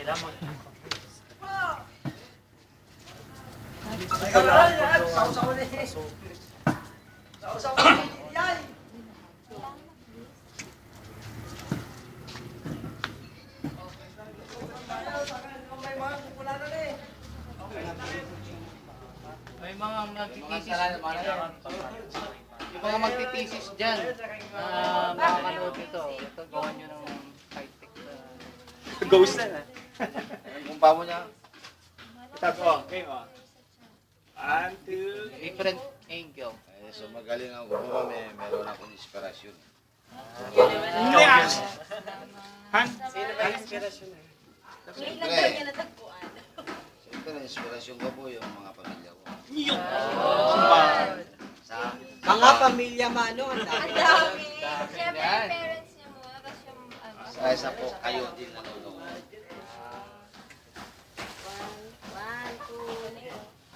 May mga magtitisis yung mga magtitisis dyan mga manood nito. Ito, gawan nyo ng high-tech Ghost na. kung pa mo niya, Itago. Okay, o. 1, 2, different angle. Eh, so magaling ako gumawa, meron akong inspirasyon. Hindi ah. Han? Sino ba inspirasyon eh? Siyempre, siyempre, inspirasyon ko po yung mga pamilya ko. Yung. Sa Mga pamilya mano, ang dami. Ang dami. Siyempre, yung parents niya muna, tapos yung ano. sa isa po, kayo din nanonood.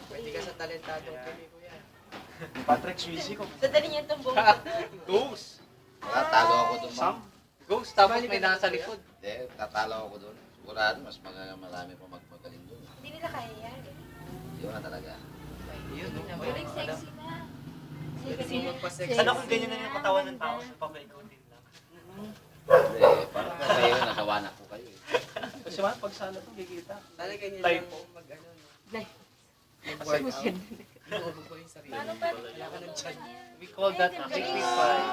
Pwede ka sa talentadong pili ko yan. Patrick Swayze ko. Sadali niya itong buong Ghost. Tatalo ako doon, ma'am. Ghost, tapos may nasa likod. Hindi, tatalo ako doon. Sigurado, mas marami pa magmagaling doon. Hindi nila kaya yan. Yun na talaga. Galing sexy na. Gusto magpa-sex. Sana kung ganyan na yung katawan ng tao, papaikaw din lang. Hindi, parang kayo, nagawa na po kayo. Kasi man, pag sana ito, kikita. Talaga niya Type lang po. mag-ano. Life. Mag-workout. Inuubog ko yung sarili. Paano pa? Wala ka ng chan. We call that sacrifice.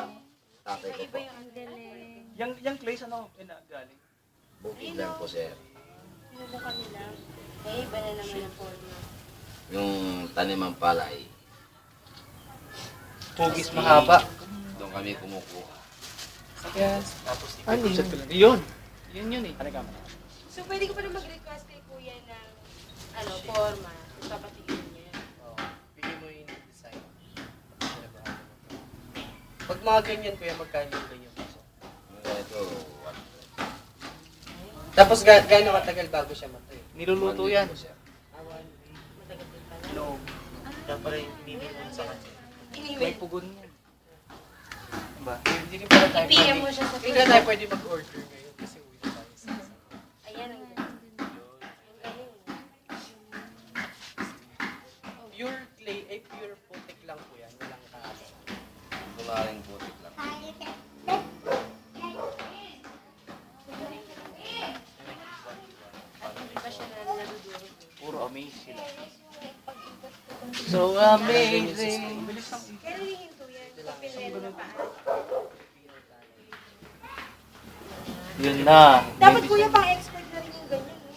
Tatay ko Iba po. yung ang galing. Yung place, ano, galing? Bukid lang po, sir. Sinubukan nila. Eh, iba na naman ang forma. Yung tanimang palay, Pugis mahaba. doon kami kumukuha. Ano yun? Yun eh. Ano ka? So, pwede ko pa rin mag-request kay Kuya ng forma. Papatigil niya. Bigyan mo yung design. Pag mga ganyan, kuya, magkano yung ganyan? Ito, Tapos gaano katagal bago siya matay? Niluluto yan. Matagal din pala. Loob. Kaya pala yung pinipon sa kanya. May pugon yan. Diba? Hindi rin pala tayo I-PM mo siya sa Hindi na tayo pwede mag-order ngayon kasi uwi na tayo sa Ayan ang galing. Ang galing. Pure clay, pure putik lang po yan. Walang kaso. kularing putik lang. At hindi pa siya nadudurog. Puro amaze sila. So amazing. Kaya hihinto yan. Pinreno na pa. Yun na. Dapat kuya pang expert na rin yung ganyan. No?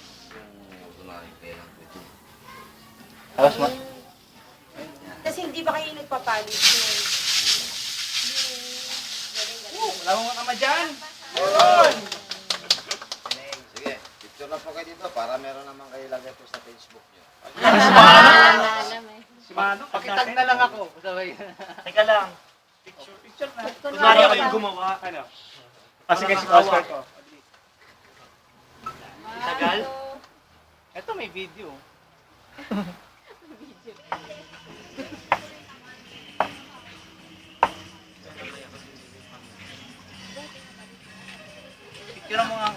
Yung kularing clay lang po ito. Tapos Kasi hindi ba kayo nagpapalis yun? Galing. Wala mong kama dyan. Sige, picture na po kayo dito para meron naman kayo lagay po sa Facebook nyo. Si Mano, pakitag na lang ako. Sabay. Teka lang. Picture na. Kunwari ako yung gumawa. Ano? Kasi kasi Oscar ko. Tagal? Ito may video. Picture mo nga.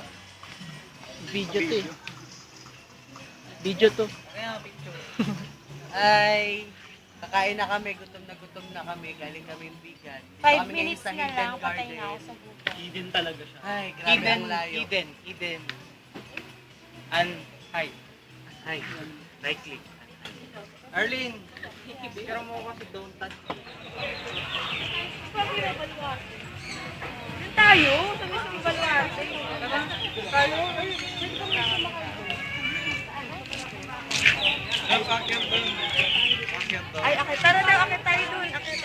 Video to eh. Video to. Kaya picture. Ay, kakain na kami, gutom na kami, galing kami bigan. 5 minutes na lang, patay na ako sa buka. Hidden talaga siya. Ay, grabe ang layo. Eden. Hi. Hi. Right click. Arlene, picture mo kasi don't touch. Doon tayo, sa mismong baluarte. Tayo, Ay, akit. Tara daw, akit tayo doon. Akit.